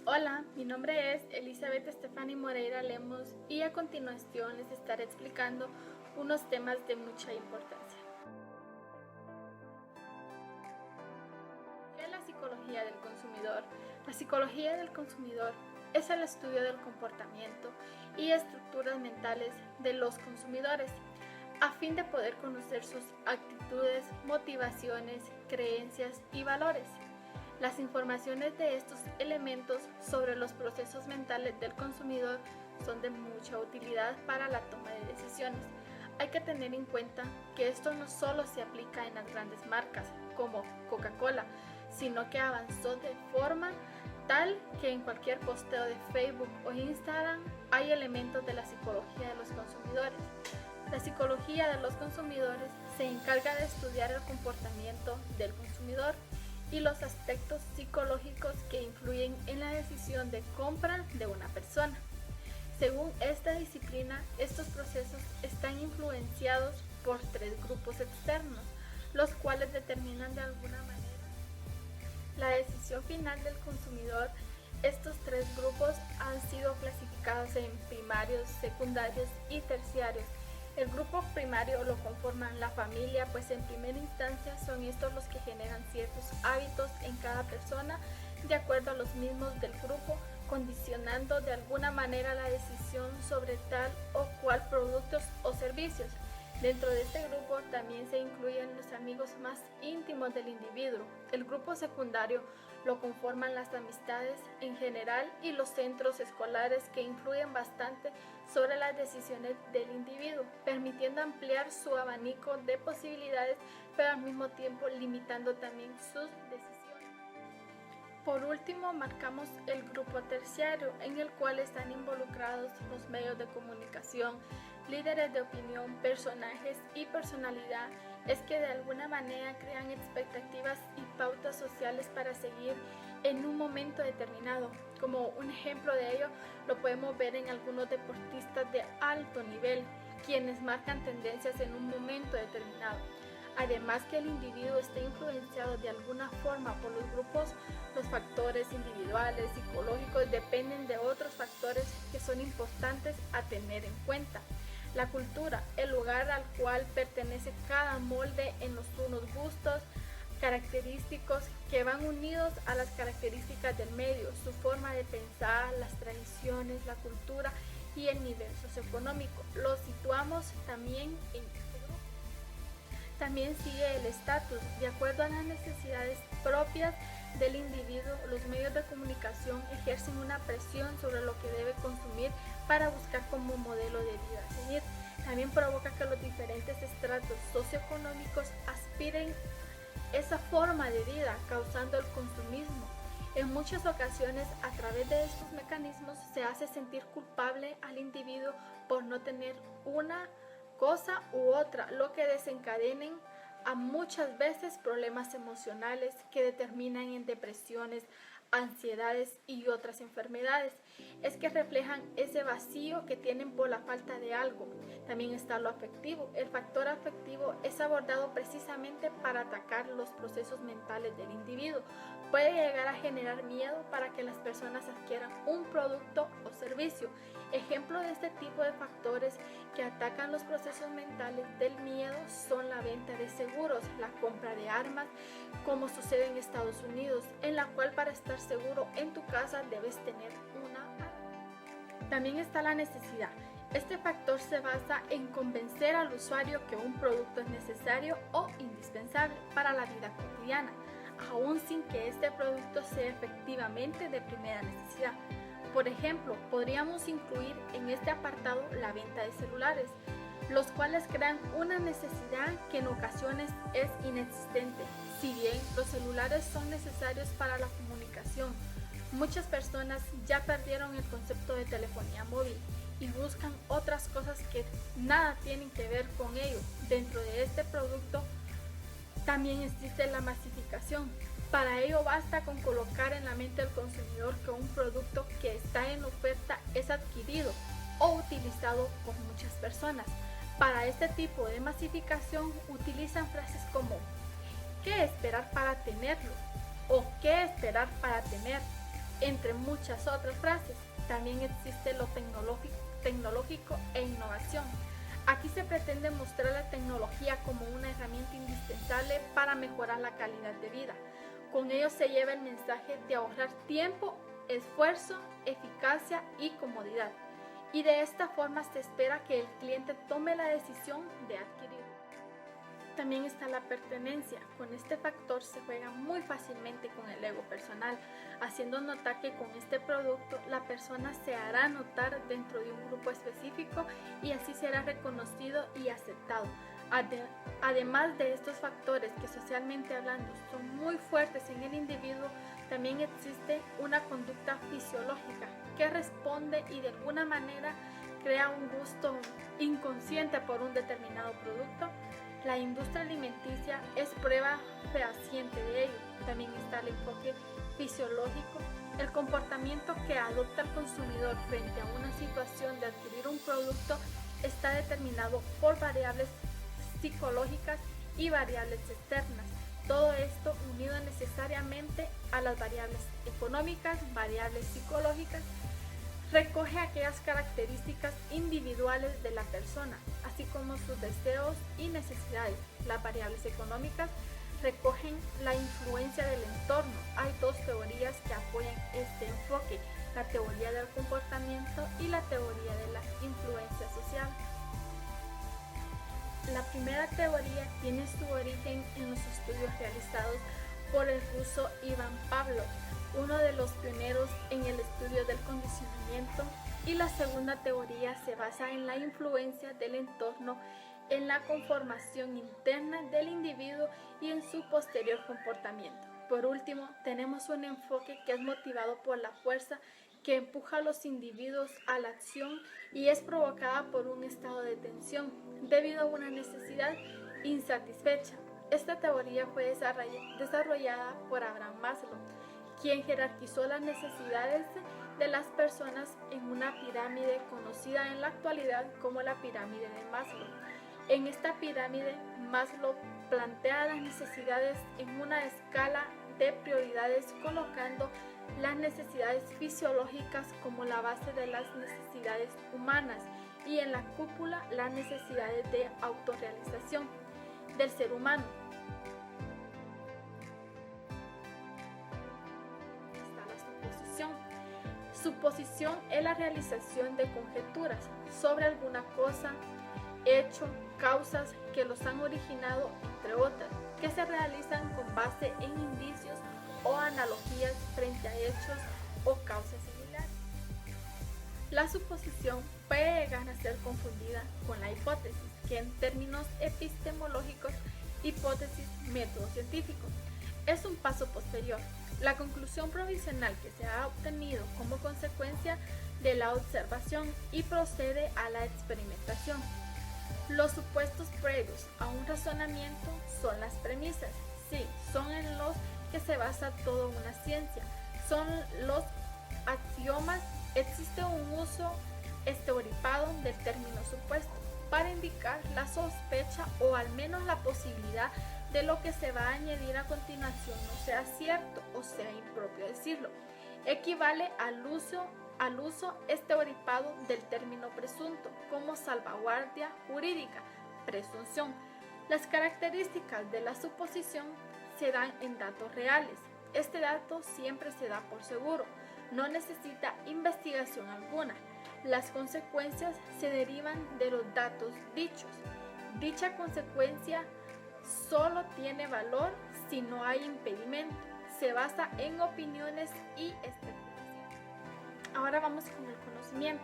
Hola, mi nombre es Elizabeth Estefany Moreira Lemos y a continuación les estaré explicando unos temas de mucha importancia. ¿Qué es la psicología del consumidor? La psicología del consumidor es el estudio del comportamiento y estructuras mentales de los consumidores a fin de poder conocer sus actitudes, motivaciones, creencias y valores. Las informaciones de estos elementos sobre los procesos mentales del consumidor son de mucha utilidad para la toma de decisiones. Hay que tener en cuenta que esto no solo se aplica en las grandes marcas como Coca-Cola, sino que avanzó de forma tal que en cualquier posteo de Facebook o Instagram hay elementos de la psicología de los consumidores. La psicología de los consumidores se encarga de estudiar el comportamiento del consumidor y los aspectos psicológicos que influyen en la decisión de compra de una persona. Según esta disciplina, estos procesos están influenciados por tres grupos externos, los cuales determinan de alguna manera la decisión final del consumidor. Estos tres grupos han sido clasificados en primarios, secundarios y terciarios. El grupo primario lo conforman la familia, pues en primera instancia son estos los que generan ciertos hábitos en cada persona de acuerdo a los mismos del grupo, condicionando de alguna manera la decisión sobre tal o cual productos o servicios. Dentro de este grupo también se incluyen los amigos más íntimos del individuo. El grupo secundario lo conforman las amistades en general y los centros escolares, que influyen bastante sobre las decisiones del individuo, permitiendo ampliar su abanico de posibilidades, pero al mismo tiempo limitando también sus decisiones. Por último, marcamos el grupo terciario, en el cual están involucrados los medios de comunicación, líderes de opinión, personajes y personalidad. Es que de alguna manera crean expectativas y pautas sociales para seguir en un momento determinado. Como un ejemplo de ello, lo podemos ver en algunos deportistas de alto nivel, quienes marcan tendencias en un momento determinado. Además que el individuo está influenciado de alguna forma por los grupos, los factores individuales, psicológicos, dependen de otros factores que son importantes a tener en cuenta. La cultura, el lugar al cual pertenece cada molde en los unos gustos característicos que van unidos a las características del medio, su forma de pensar, las tradiciones, la cultura y el nivel socioeconómico. Lo situamos también en este grupo. También sigue el estatus. De acuerdo a las necesidades propias del individuo, los medios de comunicación ejercen una presión sobre lo que debe consumir para buscar como modelo de vida a seguir. También provoca que los diferentes estratos socioeconómicos aspiren esa forma de vida, causando el consumismo. En muchas ocasiones, a través de estos mecanismos, se hace sentir culpable al individuo por no tener una cosa u otra, lo que desencadenen a muchas veces problemas emocionales que determinan en depresiones, ansiedades y otras enfermedades. Es que reflejan ese vacío que tienen por la falta de algo. También está lo afectivo. El factor afectivo es abordado precisamente para atacar los procesos mentales del individuo. Puede llegar a generar miedo para que las personas adquieran un producto o servicio. Ejemplo de este tipo de factores que atacan los procesos mentales del miedo son la venta de seguros, la compra de armas, como sucede en Estados Unidos, en la cual para estar seguro en tu casa debes tener una arma. También está la necesidad. Este factor se basa en convencer al usuario que un producto es necesario o indispensable para la vida cotidiana, aun sin que este producto sea efectivamente de primera necesidad. Por ejemplo, podríamos incluir en este apartado la venta de celulares, los cuales crean una necesidad que en ocasiones es inexistente. Si bien los celulares son necesarios para la comunicación, muchas personas ya perdieron el concepto de telefonía móvil y buscan otras cosas que nada tienen que ver con ello. Dentro de este producto también existe la masificación. Para ello basta con colocar en la mente del consumidor que un producto que está en oferta es adquirido o utilizado por muchas personas. Para este tipo de masificación utilizan frases como ¿qué esperar para tenerlo? O ¿qué esperar para tener? entre muchas otras frases. También existe lo tecnológico e innovación. Aquí se pretende mostrar la tecnología como una herramienta indispensable para mejorar la calidad de vida. Con ello se lleva el mensaje de ahorrar tiempo, esfuerzo, eficacia y comodidad. Y de esta forma se espera que el cliente tome la decisión de adquirir. También está la pertenencia. Con este factor se juega muy fácilmente con el ego personal, haciendo notar que con este producto la persona se hará notar dentro de un grupo específico y así será reconocido y aceptado. Además de estos factores que socialmente hablando son muy fuertes en el individuo, también existe una conducta fisiológica que responde y de alguna manera crea un gusto inconsciente por un determinado producto. La industria alimenticia es prueba fehaciente de ello. También está el enfoque fisiológico, el comportamiento que adopta el consumidor frente a una situación de adquirir un producto está determinado por variables psicológicas y variables externas. Todo esto unido necesariamente a las variables económicas, variables psicológicas, recoge aquellas características individuales de la persona, así como sus deseos y necesidades. Las variables económicas recogen la influencia del entorno. Hay dos teorías que apoyan este enfoque, la teoría del comportamiento y la teoría de la influencia social. La primera teoría tiene su origen en los estudios realizados por el ruso Ivan Pavlov, uno de los pioneros en el estudio del condicionamiento, y la segunda teoría se basa en la influencia del entorno en la conformación interna del individuo y en su posterior comportamiento. Por último, tenemos un enfoque que es motivado por la fuerza que empuja a los individuos a la acción y es provocada por un estado de tensión debido a una necesidad insatisfecha. Esta teoría fue desarrollada por Abraham Maslow, quien jerarquizó las necesidades de las personas en una pirámide conocida en la actualidad como la pirámide de Maslow. En esta pirámide, Maslow plantea las necesidades en una escala de prioridades, colocando las necesidades fisiológicas como la base de las necesidades humanas y en la cúpula las necesidades de autorrealización del ser humano. Está la suposición. Suposición es la realización de conjeturas sobre alguna cosa, hecho, causas que los han originado, entre otras, que se realizan con base en indicios o analogías frente a hechos o causas similares. La suposición puede llegar a ser confundida con la hipótesis, que en términos epistemológicos, hipótesis, método científico, es un paso posterior. La conclusión provisional que se ha obtenido como consecuencia de la observación y procede a la experimentación. Los supuestos previos a un razonamiento son las premisas, sí, son en los que se basa toda una ciencia, son los axiomas. Existe un uso estereotipado del término supuesto para indicar la sospecha o al menos la posibilidad de lo que se va a añadir a continuación no sea cierto o sea impropio decirlo. Equivale al uso estereotipado del término presunto como salvaguardia jurídica, presunción. Las características de la suposición se dan en datos reales. Este dato siempre se da por seguro, no necesita investigación alguna. Las consecuencias se derivan de los datos dichos. Dicha consecuencia solo tiene valor si no hay impedimento. Se basa en opiniones y especulaciones. Ahora vamos con el conocimiento.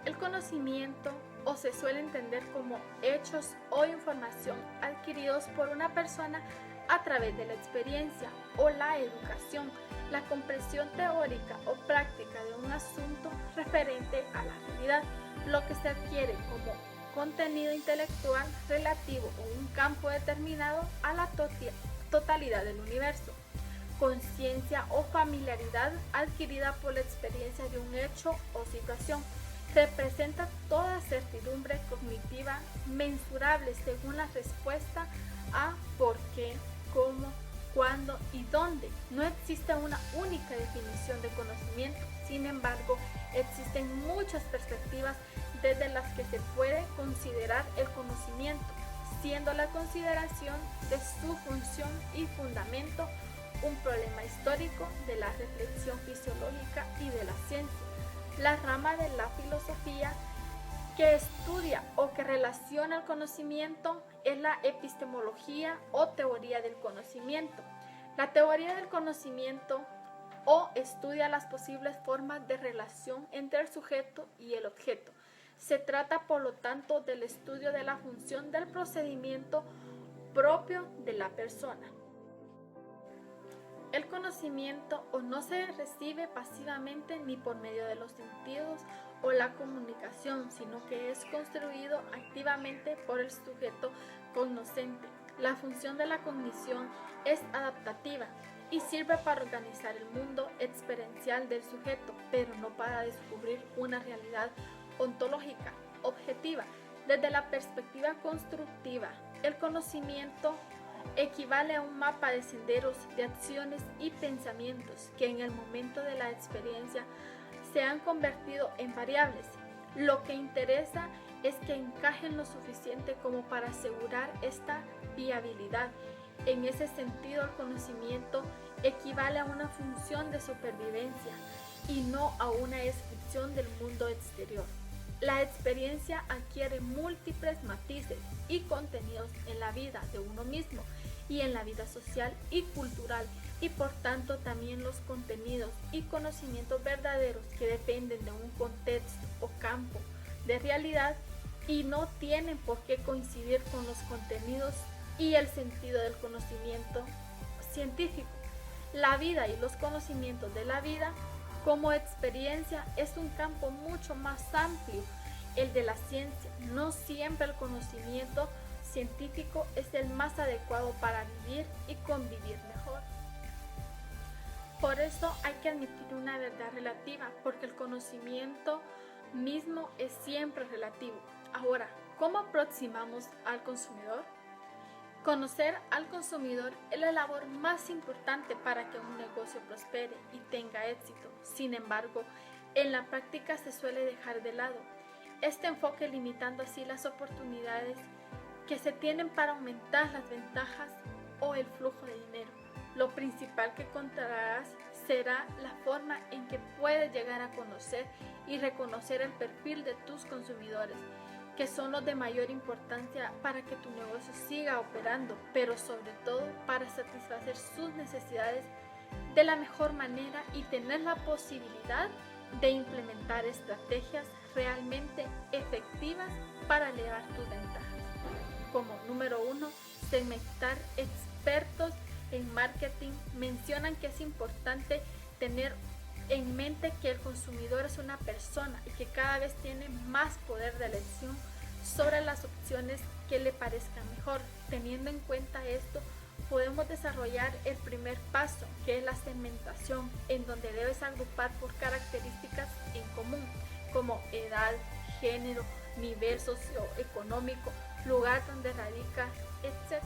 El conocimiento, o se suele entender como hechos o información adquiridos por una persona a través de la experiencia o la educación, la comprensión teórica o práctica de un asunto referente a la realidad, lo que se adquiere como contenido intelectual relativo a un campo determinado a la totalidad del universo. Conciencia o familiaridad adquirida por la experiencia de un hecho o situación. Representa toda certidumbre cognitiva mensurable según la respuesta a por qué, cómo, cuándo y dónde. No existe una única definición de conocimiento. conocimiento. Sin embargo, existen muchas perspectivas desde las que se puede considerar el conocimiento, siendo la consideración de su función y fundamento un problema histórico de la reflexión fisiológica y de la ciencia. La rama de la filosofía que estudia o que relaciona el conocimiento es la epistemología o teoría del conocimiento. La teoría del conocimiento o estudia las posibles formas de relación entre el sujeto y el objeto. Se trata, por lo tanto, del estudio de la función del procedimiento propio de la persona. El conocimiento o no se recibe pasivamente ni por medio de los sentidos o la comunicación, sino que es construido activamente por el sujeto cognoscente. La función de la cognición es adaptativa y sirve para organizar el mundo experiencial del sujeto, pero no para descubrir una realidad ontológica, objetiva. Desde la perspectiva constructiva, el conocimiento equivale a un mapa de senderos, de acciones y pensamientos que en el momento de la experiencia se han convertido en variables. Lo que interesa es que encajen lo suficiente como para asegurar esta viabilidad. En ese sentido, el conocimiento equivale a una función de supervivencia y no a una descripción del mundo exterior. La experiencia adquiere múltiples matices y contenidos en la vida de uno mismo y en la vida social y cultural, y por tanto también los contenidos y conocimientos verdaderos que dependen de un contexto o campo de realidad y no tienen por qué coincidir con los contenidos y el sentido del conocimiento científico. La vida y los conocimientos de la vida como experiencia es un campo mucho más amplio, el de la ciencia. No siempre el conocimiento científico es el más adecuado para vivir y convivir mejor. Por eso hay que admitir una verdad relativa, porque el conocimiento mismo es siempre relativo. Ahora, ¿cómo aproximamos al consumidor? Conocer al consumidor es la labor más importante para que un negocio prospere y tenga éxito. Sin embargo, en la práctica se suele dejar de lado este enfoque, limitando así las oportunidades que se tienen para aumentar las ventajas o el flujo de dinero. Lo principal que encontrarás será la forma en que puedes llegar a conocer y reconocer el perfil de tus consumidores, que son los de mayor importancia para que tu negocio siga operando, pero sobre todo para satisfacer sus necesidades de la mejor manera y tener la posibilidad de implementar estrategias realmente efectivas para elevar tus ventajas. Como número 1, segmentar. Expertos en marketing mencionan que es importante tener en mente que el consumidor es una persona y que cada vez tiene más poder de elección sobre las opciones que le parezcan mejor. Teniendo en cuenta esto, podemos desarrollar el primer paso, que es la segmentación, en donde debes agrupar por características en común, como edad, género, nivel socioeconómico, lugar donde radica, etc.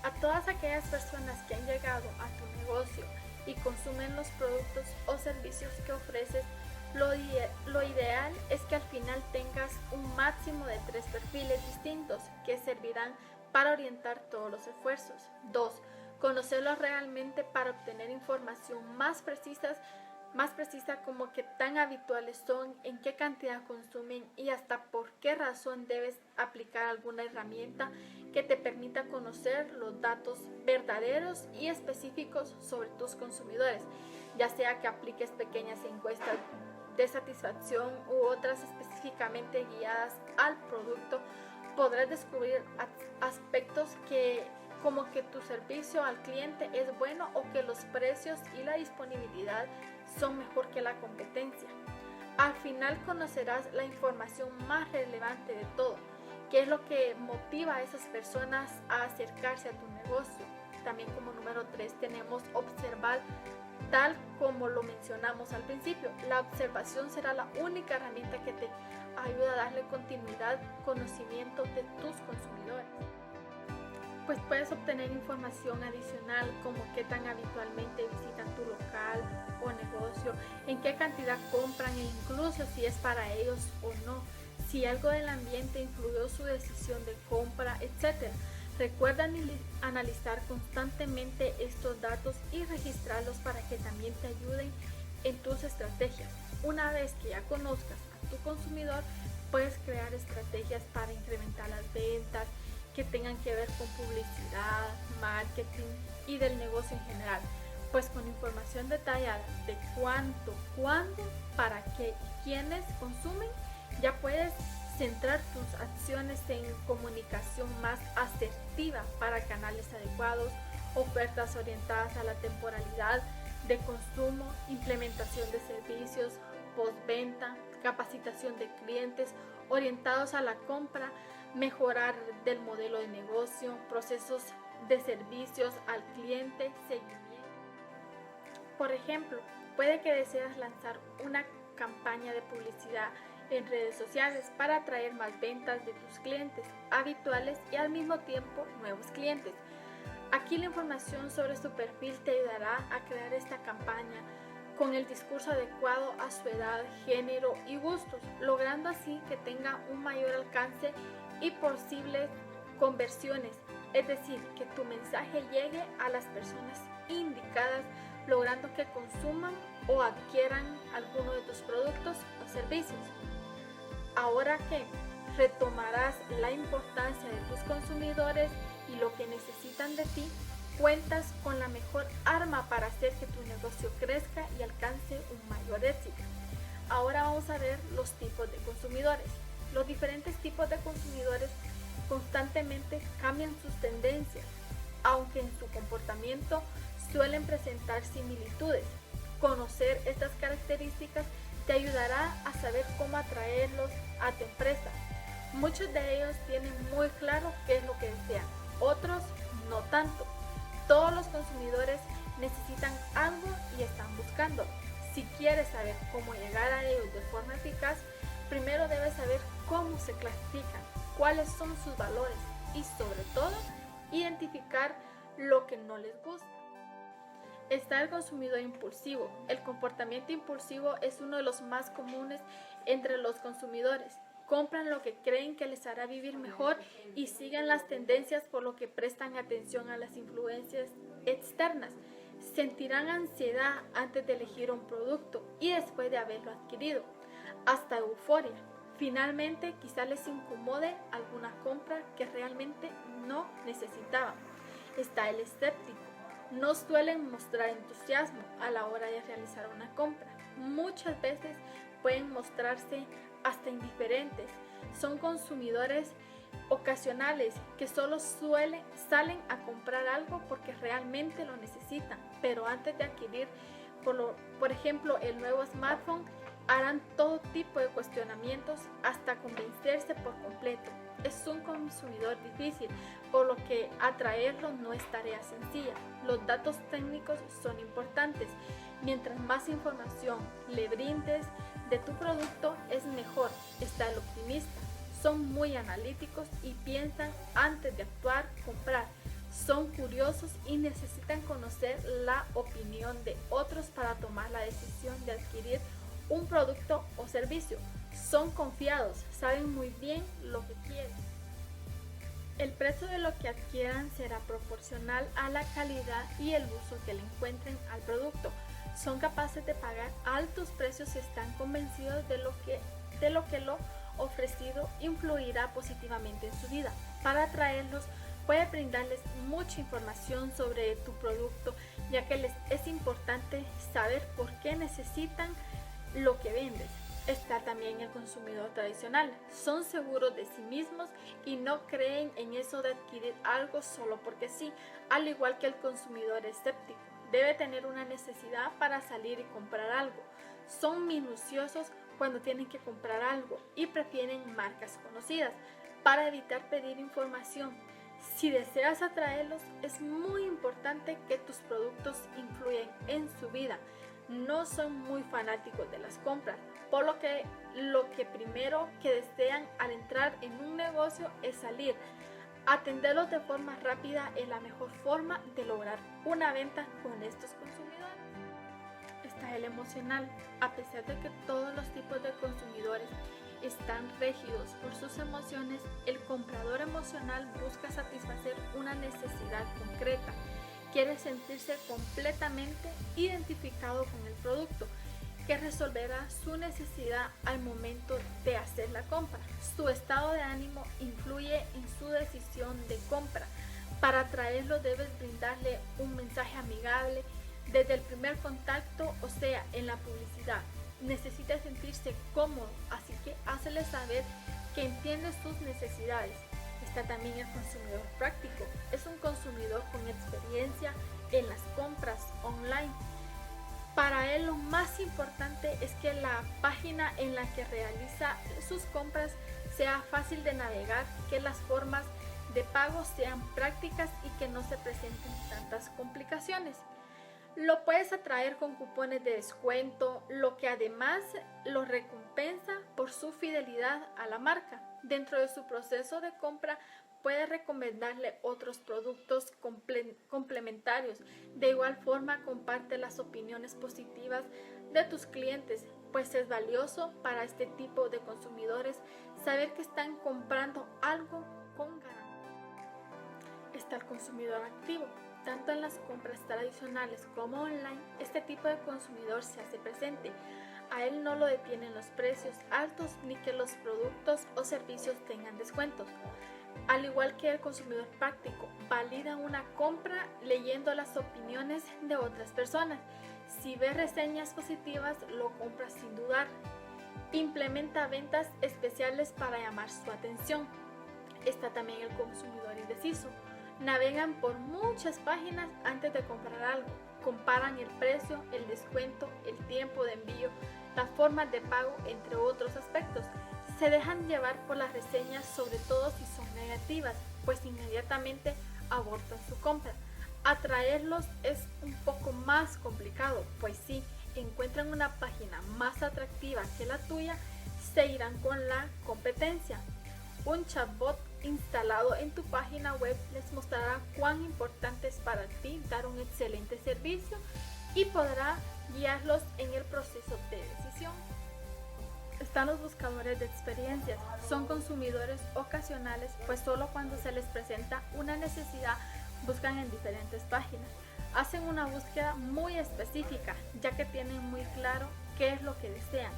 A todas aquellas personas que han llegado a tu negocio y consumen los productos o servicios que ofreces, lo ideal es que al final tengas un máximo de 3 perfiles distintos que servirán para orientar todos los esfuerzos. 2. Conocerlos realmente para obtener información más precisa como qué tan habituales son, en qué cantidad consumen y hasta por qué razón debes aplicar alguna herramienta que te permita conocer los datos verdaderos y específicos sobre tus consumidores, ya sea que apliques pequeñas encuestas de satisfacción u otras específicamente guiadas al producto. Podrás descubrir aspectos como que tu servicio al cliente es bueno o que los precios y la disponibilidad son mejor que la competencia. Al final conocerás la información más relevante de todo, que es lo que motiva a esas personas a acercarse a tu negocio. También como número 3 tenemos observar, tal como lo mencionamos al principio. La observación será la única herramienta que te ayuda a darle continuidad, conocimiento de tus consumidores. Pues puedes obtener información adicional como qué tan habitualmente visitan tu local o negocio en qué cantidad compran e incluso si es para ellos o no, si algo del ambiente influyó su decisión de compra, etc. Recuerda analizar constantemente estos datos y registrarlos para que también te ayuden en tus estrategias. Una vez que ya conozcas a tu consumidor, puedes crear estrategias para incrementar las ventas que tengan que ver con publicidad, marketing y del negocio en general. Pues con información detallada de cuánto, cuándo, para qué y quiénes consumen, ya puedes centrar tus acciones en comunicación más asertiva para canales adecuados, ofertas orientadas a la temporalidad de consumo, implementación de servicios, postventa, capacitación de clientes orientados a la compra, mejorar del modelo de negocio, procesos de servicios al cliente, seguimiento. Por ejemplo, puede que deseas lanzar una campaña de publicidad en redes sociales para atraer más ventas de tus clientes habituales y al mismo tiempo nuevos clientes. Aquí la información sobre su perfil te ayudará a crear esta campaña con el discurso adecuado a su edad, género y gustos, logrando así que tenga un mayor alcance y posibles conversiones, es decir, que tu mensaje llegue a las personas indicadas, logrando que consuman o adquieran alguno de tus productos o servicios. Ahora que retomarás la importancia de tus consumidores y lo que necesitan de ti, cuentas con la mejor arma para hacer que tu negocio crezca y alcance un mayor éxito. Ahora vamos a ver los tipos de consumidores. Los diferentes tipos de consumidores constantemente cambian sus tendencias, aunque en su comportamiento suelen presentar similitudes. Conocer estas características te ayudará a saber cómo atraerlos a tu empresa. Muchos de ellos tienen muy claro qué es lo que desean, otros no tanto. Todos los consumidores necesitan algo y están buscando. Si quieres saber cómo llegar a ellos de forma eficaz, primero debes saber cómo se clasifican, cuáles son sus valores y sobre todo identificar lo que no les gusta. Está el consumidor impulsivo. El comportamiento impulsivo es uno de los más comunes entre los consumidores. Compran lo que creen que les hará vivir mejor y siguen las tendencias, por lo que prestan atención a las influencias externas. Sentirán ansiedad antes de elegir un producto y después de haberlo adquirido, hasta euforia. Finalmente, quizá les incomode alguna compra que realmente no necesitaban. Está el escéptico. No suelen mostrar entusiasmo a la hora de realizar una compra. Muchas veces pueden mostrarse hasta indiferentes. Son consumidores ocasionales que solo salen a comprar algo porque realmente lo necesitan, pero antes de adquirir, por ejemplo, el nuevo smartphone, harán todo tipo de cuestionamientos hasta convencerse por completo. Es un consumidor difícil, por lo que atraerlo no es tarea sencilla. Los datos técnicos son importantes. Mientras más información le brindes de tu producto, es mejor. Está el optimista. Son muy analíticos y piensan antes de actuar, comprar. Son curiosos y necesitan conocer la opinión de otros para tomar la decisión de adquirir un producto o servicio. Son confiados, saben muy bien lo que quieren. El precio de lo que adquieran será proporcional a la calidad y el uso que le encuentren al producto. Son capaces de pagar altos precios si están convencidos de lo que lo ofrecido influirá positivamente en su vida. Para atraerlos, puede brindarles mucha información sobre tu producto, ya que les es importante saber por qué necesitan lo que vendes. Está también el consumidor tradicional. Son seguros de sí mismos y no creen en eso de adquirir algo solo porque sí, al igual que el consumidor escéptico. Debe tener una necesidad para salir y comprar algo. Son minuciosos cuando tienen que comprar algo y prefieren marcas conocidas para evitar pedir información. Si deseas atraerlos, es muy importante que tus productos influyan en su vida. No son muy fanáticos de las compras, por lo que primero que desean al entrar en un negocio es salir. Atenderlos de forma rápida es la mejor forma de lograr una venta con estos consumidores. Está está el emocional. A pesar de que todos los tipos de consumidores están regidos por sus emociones, el comprador emocional busca satisfacer una necesidad concreta. Quiere sentirse completamente identificado con el producto, que resolverá su necesidad al momento de hacer la compra. Su estado de ánimo influye en su decisión de compra. Para atraerlo debes brindarle un mensaje amigable desde el primer contacto, o sea, en la publicidad. Necesita sentirse cómodo, así que hácele saber que entiende sus necesidades. Está también el consumidor práctico. Es un consumidor con experiencia en las compras online. Para él lo más importante es que la página en la que realiza sus compras sea fácil de navegar, que las formas de pago sean prácticas y que no se presenten tantas complicaciones. Lo puedes atraer con cupones de descuento, lo que además lo recompensa por su fidelidad a la marca. Dentro de su proceso de compra puedes recomendarle otros productos complementarios. De igual forma, comparte las opiniones positivas de tus clientes, pues es valioso para este tipo de consumidores saber que están comprando algo con garantía. Está el consumidor activo. Tanto en las compras tradicionales como online, este tipo de consumidor se hace presente. A él no lo detienen los precios altos ni que los productos o servicios tengan descuentos. Al igual que el consumidor práctico, valida una compra leyendo las opiniones de otras personas. Si ve reseñas positivas, lo compra sin dudar. Implementa ventas especiales para llamar su atención. Está también el consumidor indeciso. Navegan por muchas páginas antes de comprar algo. Comparan el precio, el descuento, el tiempo de envío, las formas de pago, entre otros aspectos. Se dejan llevar por las reseñas, sobre todo si son negativas, pues inmediatamente abortan su compra. Atraerlos es un poco más complicado, pues si encuentran una página más atractiva que la tuya, se irán con la competencia. Un chatbot instalado en tu página web les mostrará cuán importante es para ti dar un excelente servicio y podrá guiarlos en el proceso de decisión. Están los buscadores de experiencias. Son consumidores ocasionales, pues solo cuando se les presenta una necesidad buscan en diferentes páginas. Hacen una búsqueda muy específica, ya que tienen muy claro qué es lo que desean.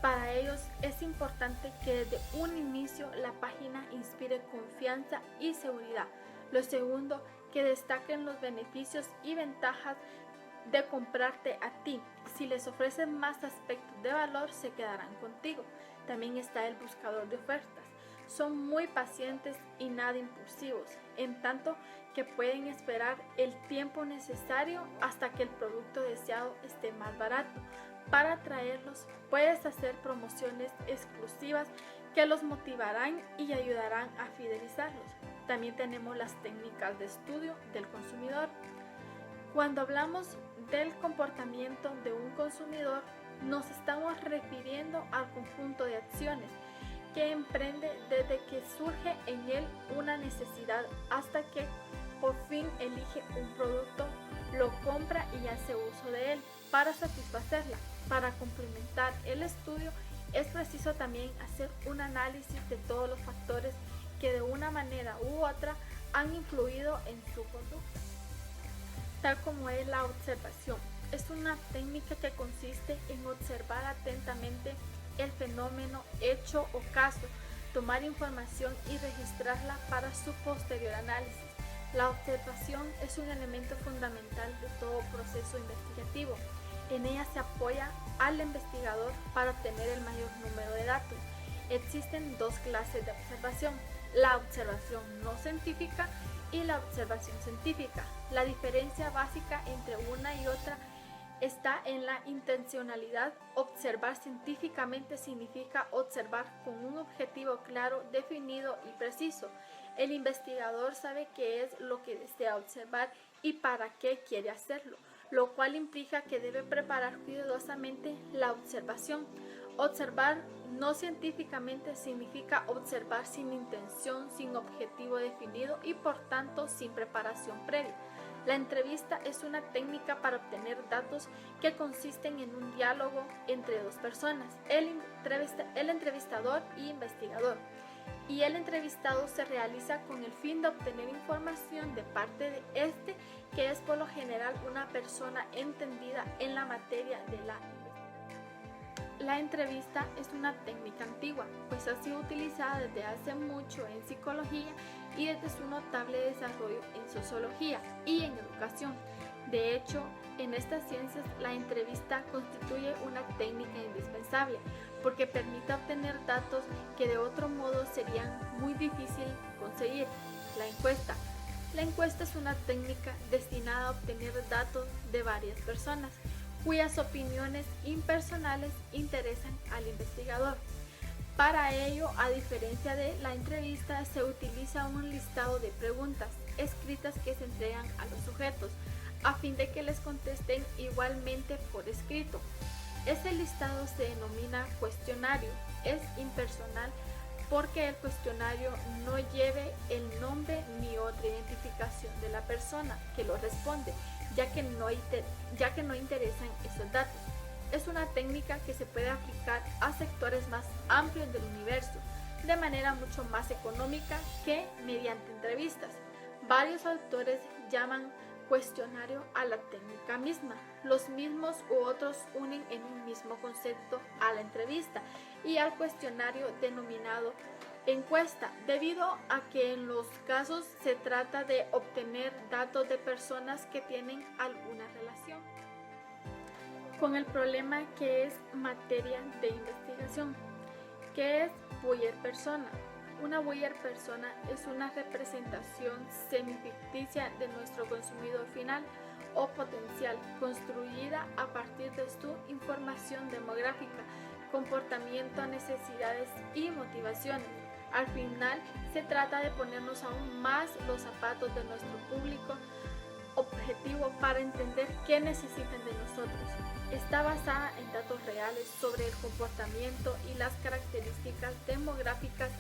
Para ellos es importante que desde un inicio la página inspire confianza y seguridad. Lo segundo, que destaquen los beneficios y ventajas de comprarte a ti. Si les ofrecen más aspectos de valor, se quedarán contigo. También está el buscador de ofertas. Son muy pacientes y nada impulsivos, en tanto que pueden esperar el tiempo necesario hasta que el producto deseado esté más barato. Para atraerlos, puedes hacer promociones exclusivas que los motivarán y ayudarán a fidelizarlos. También tenemos las técnicas de estudio del consumidor. Cuando hablamos del comportamiento de un consumidor, nos estamos refiriendo al conjunto de acciones que emprende desde que surge en él una necesidad hasta que por fin elige un producto, lo compra y hace uso de él para satisfacerla. Para complementar el estudio, es preciso también hacer un análisis de todos los factores que de una manera u otra han influido en su conducta, tal como es la observación. Es una técnica que consiste en observar atentamente el fenómeno, hecho o caso, tomar información y registrarla para su posterior análisis. La observación es un elemento fundamental de todo proceso investigativo. En ella se apoya al investigador para obtener el mayor número de datos. Existen dos clases de observación: la observación no científica y la observación científica. La diferencia básica entre una y otra está en la intencionalidad. Observar científicamente significa observar con un objetivo claro, definido y preciso. El investigador sabe qué es lo que desea observar y para qué quiere hacerlo, lo cual implica que debe preparar cuidadosamente la observación. Observar no científicamente significa observar sin intención, sin objetivo definido y por tanto sin preparación previa. La entrevista es una técnica para obtener datos que consisten en un diálogo entre dos personas, el entrevistador y investigador. Y el entrevistado se realiza con el fin de obtener información de parte de este, que es por lo general una persona entendida en la materia de la investigación. La entrevista es una técnica antigua, pues ha sido utilizada desde hace mucho en psicología y desde su notable desarrollo en sociología y en educación. De hecho, en estas ciencias la entrevista constituye una técnica indispensable porque permite obtener datos que de otro modo serían muy difícil conseguir. La encuesta. La encuesta es una técnica destinada a obtener datos de varias personas cuyas opiniones impersonales interesan al investigador. Para ello, a diferencia de la entrevista, se utiliza un listado de preguntas escritas que se entregan a los sujetos, a fin de que les contesten igualmente por escrito. Este listado se denomina cuestionario. Es impersonal porque el cuestionario no lleve el nombre ni otra identificación de la persona que lo responde, ya que no interesan esos datos. Es una técnica que se puede aplicar a sectores más amplios del universo, de manera mucho más económica que mediante entrevistas. Varios autores llaman cuestionario a la técnica misma. Los mismos u otros unen en un mismo concepto a la entrevista y al cuestionario denominado encuesta, debido a que en los casos se trata de obtener datos de personas que tienen alguna relación con el problema que es materia de investigación. ¿Qué es buyer persona? Una buyer persona es una representación semificticia de nuestro consumidor final o potencial, construida a partir de su información demográfica, comportamiento, necesidades y motivaciones. Al final, se trata de ponernos aún más los zapatos de nuestro público objetivo para entender qué necesitan de nosotros. Está basada en datos reales sobre el comportamiento y las características demográficas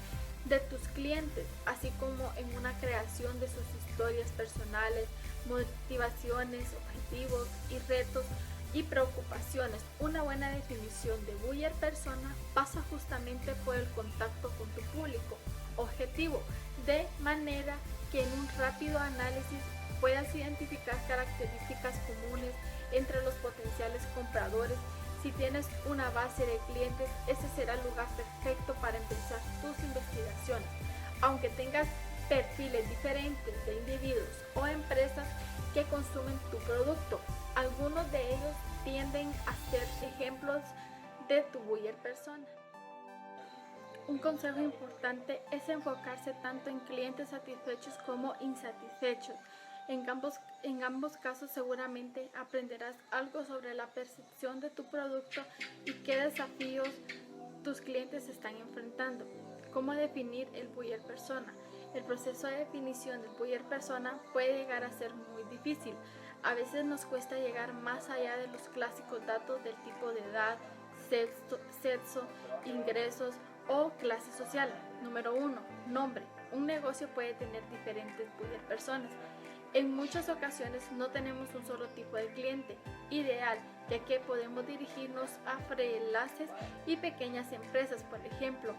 de tus clientes, así como en una creación de sus historias personales, motivaciones, objetivos y retos y preocupaciones. Una buena definición de buyer persona pasa justamente por el contacto con tu público objetivo, de manera que en un rápido análisis puedas identificar características comunes entre los potenciales compradores. Si tienes una base de clientes, ese será el lugar perfecto para empezar tus investigaciones. Aunque tengas perfiles diferentes de individuos o empresas que consumen tu producto, algunos de ellos tienden a ser ejemplos de tu buyer persona. Un consejo importante es enfocarse tanto en clientes satisfechos como insatisfechos. En ambos casos seguramente aprenderás algo sobre la percepción de tu producto y qué desafíos tus clientes están enfrentando. ¿Cómo definir el buyer persona? El proceso de definición del buyer persona puede llegar a ser muy difícil. A veces nos cuesta llegar más allá de los clásicos datos del tipo de edad, sexo, ingresos o clase social. Número 1. Nombre. Un negocio puede tener diferentes buyer personas. En muchas ocasiones no tenemos un solo tipo de cliente ideal, ya que podemos dirigirnos a freelances y pequeñas empresas, por ejemplo.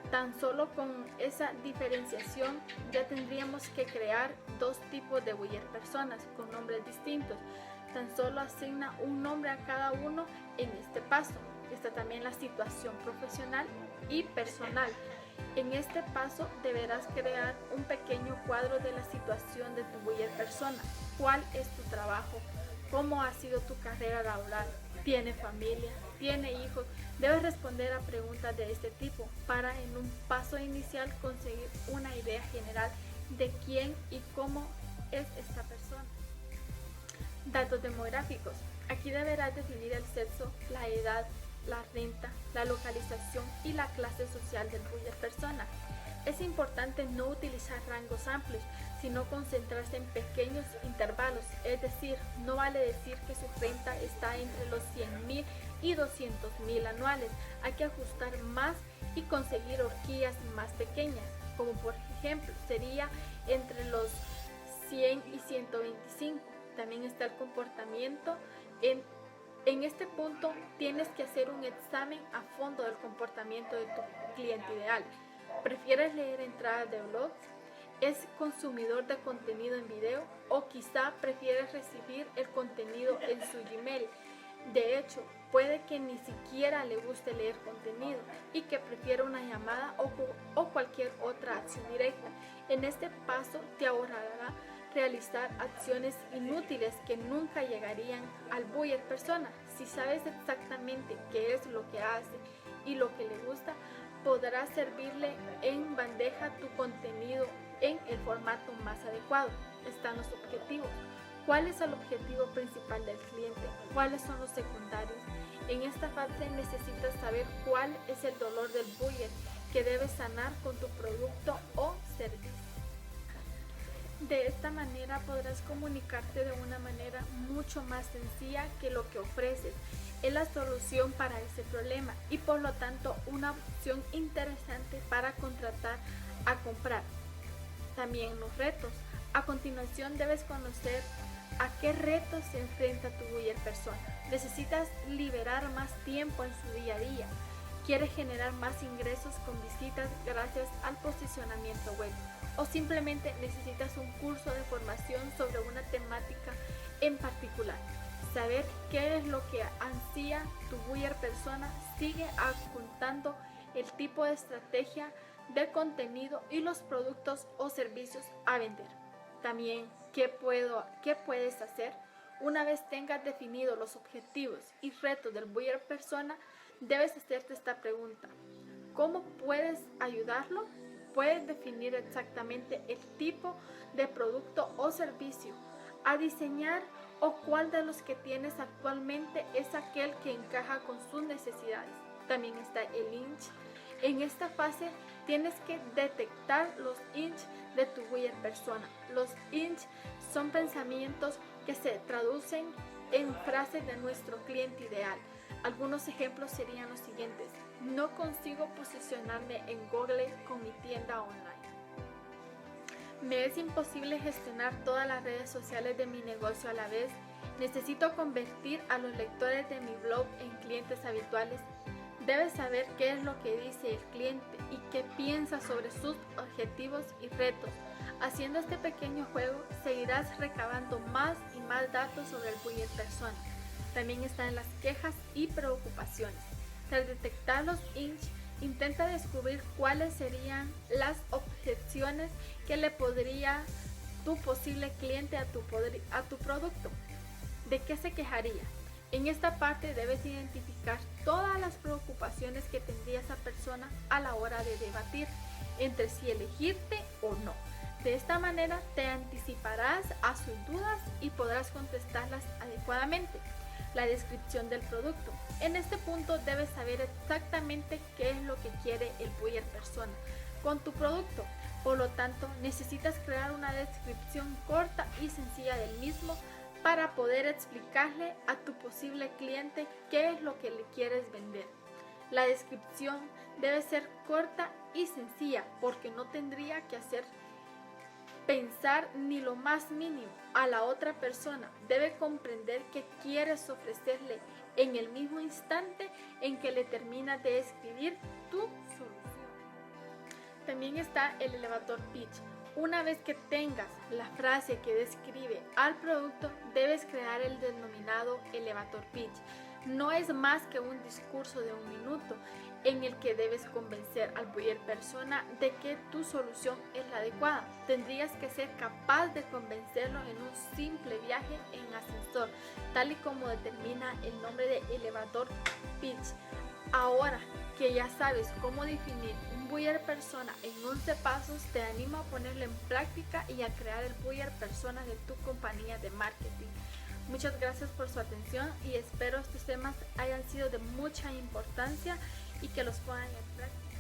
Tan solo con esa diferenciación ya tendríamos que crear dos tipos de buyer personas con nombres distintos. Tan solo asigna un nombre a cada uno en este paso. Está también la situación profesional y personal. En este paso deberás crear un pequeño cuadro de la situación de tu buyer persona. ¿Cuál es tu trabajo? ¿Cómo ha sido tu carrera laboral? ¿Tiene familia? ¿Tiene hijos? Debes responder a preguntas de este tipo para en un paso inicial conseguir una idea general de quién y cómo es esta persona. Datos demográficos. Aquí deberás definir el sexo, la edad, la renta, la localización y la clase social del buyer persona. Es importante no utilizar rangos amplios, sino concentrarse en pequeños intervalos, es decir, no vale decir que su renta está entre los 100.000 y 200.000 anuales. Hay que ajustar más y conseguir horquillas más pequeñas, como por ejemplo sería entre los 100 y 125. También está el comportamiento. En este punto tienes que hacer un examen a fondo del comportamiento de tu cliente ideal. ¿Prefieres leer entradas de blogs? ¿Es consumidor de contenido en video? ¿O quizá prefieres recibir el contenido en su Gmail? De hecho, puede que ni siquiera le guste leer contenido y que prefiera una llamada o cualquier otra acción directa. En este paso te ahorrará realizar acciones inútiles que nunca llegarían al buyer persona. Si sabes exactamente qué es lo que hace y lo que le gusta, podrás servirle en bandeja tu contenido en el formato más adecuado. Están los objetivos. ¿Cuál es el objetivo principal del cliente? ¿Cuáles son los secundarios? En esta fase necesitas saber cuál es el dolor del buyer que debes sanar con tu producto o servicio. De esta manera podrás comunicarte de una manera mucho más sencilla que lo que ofreces. Es la solución para ese problema y por lo tanto una opción interesante para contratar a comprar. También los retos. A continuación debes conocer a qué retos se enfrenta tu buyer persona. Necesitas liberar más tiempo en su día a día. ¿Quieres generar más ingresos con visitas gracias al posicionamiento web? ¿O simplemente necesitas un curso de formación sobre una temática en particular? Saber qué es lo que ansía tu buyer persona sigue apuntando el tipo de estrategia de contenido y los productos o servicios a vender. También, ¿qué puedes hacer? Una vez tengas definidos los objetivos y retos del buyer persona, debes hacerte esta pregunta. ¿Cómo puedes ayudarlo? Puedes definir exactamente el tipo de producto o servicio a diseñar o cuál de los que tienes actualmente es aquel que encaja con sus necesidades. También está el inch. En esta fase tienes que detectar los inch de tu buyer persona. Los inch son pensamientos que se traducen en frases de nuestro cliente ideal. Algunos ejemplos serían los siguientes. No consigo posicionarme en Google con mi tienda online. Me es imposible gestionar todas las redes sociales de mi negocio a la vez. Necesito convertir a los lectores de mi blog en clientes habituales. Debes saber qué es lo que dice el cliente y qué piensa sobre sus objetivos y retos. Haciendo este pequeño juego, seguirás recabando más y más datos sobre el buyer persona. También están las quejas y preocupaciones. Tras detectar los inch, intenta descubrir cuáles serían las objeciones que le podría tu posible cliente a tu producto. ¿De qué se quejaría? En esta parte debes identificar todas las preocupaciones que tendría esa persona a la hora de debatir entre si elegirte o no. De esta manera te anticiparás a sus dudas y podrás contestarlas adecuadamente. La descripción del producto. En este punto debes saber exactamente qué es lo que quiere el buyer persona con tu producto. Por lo tanto, necesitas crear una descripción corta y sencilla del mismo para poder explicarle a tu posible cliente qué es lo que le quieres vender. La descripción debe ser corta y sencilla porque no tendría que hacer pensar ni lo más mínimo a la otra persona. Debe comprender qué quieres ofrecerle en el mismo instante en que le terminas de escribir tu solución. También está el elevator pitch. Una vez que tengas la frase que describe al producto, debes crear el denominado elevator pitch. No es más que un discurso de 1 minuto en el que debes convencer al buyer persona de que tu solución es la adecuada. Tendrías que ser capaz de convencerlo en un simple viaje en ascensor, tal y como determina el nombre de elevator pitch. Ahora que ya sabes cómo definir un buyer persona en 11 pasos, te animo a ponerlo en práctica y a crear el buyer persona de tu compañía de marketing. Muchas gracias por su atención y espero estos temas hayan sido de mucha importancia y que los pongan en práctica.